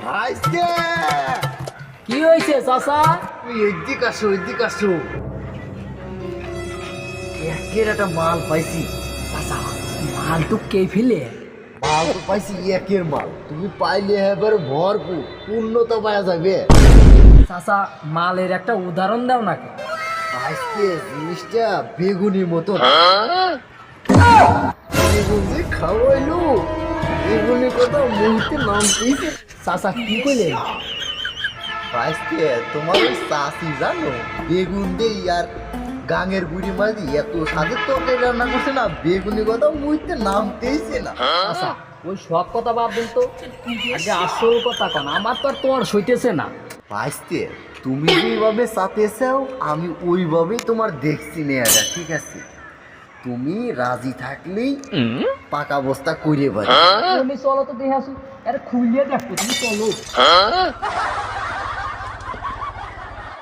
আজকে কি হয়েছে চাচা? এদিকে আসো একের একটা মাল পাইছি চাচা। মাল তো কে ফেলে? মাল তো পাইছি একের মাল, তুমি পাইলে এবার ভরপুর পূর্ণতা পাওয়া যাবে। চাচা মালের একটা উদাহরণ দাও নাকি? আজকে জিনিসটা বেগুনির মতন। বেগুন যে খাওয়াইলো, বেগুনের কথা মুহূর্তে নাম পেয়েছে। চাচা কি কইলে? আজকে তোমার ওই চাষি জানো বেগুন দিয়ে আর গাঙের বুড়ি মাঝি এত স্বাদের তরকারি রান্না করছে না, বেগুনের কথা মুহূর্তে নাম পেয়েছে না। চাচা ওই সব কথা বাদ দিন তো, আগে আসল কথা কন। আমার তো আর তোমার সইতেছে না। ভাইস্তে তুমি যেভাবে চাতে চাও আমি ওইভাবেই তোমার দেখছি নেয়াটা, ঠিক আছে? তুমি রাজি থাকলেই পাকা বস্তা করে পারি। তুমি চলো তো দেখে আসো। আরে খুলিয়ে দেখো, তুমি চলো।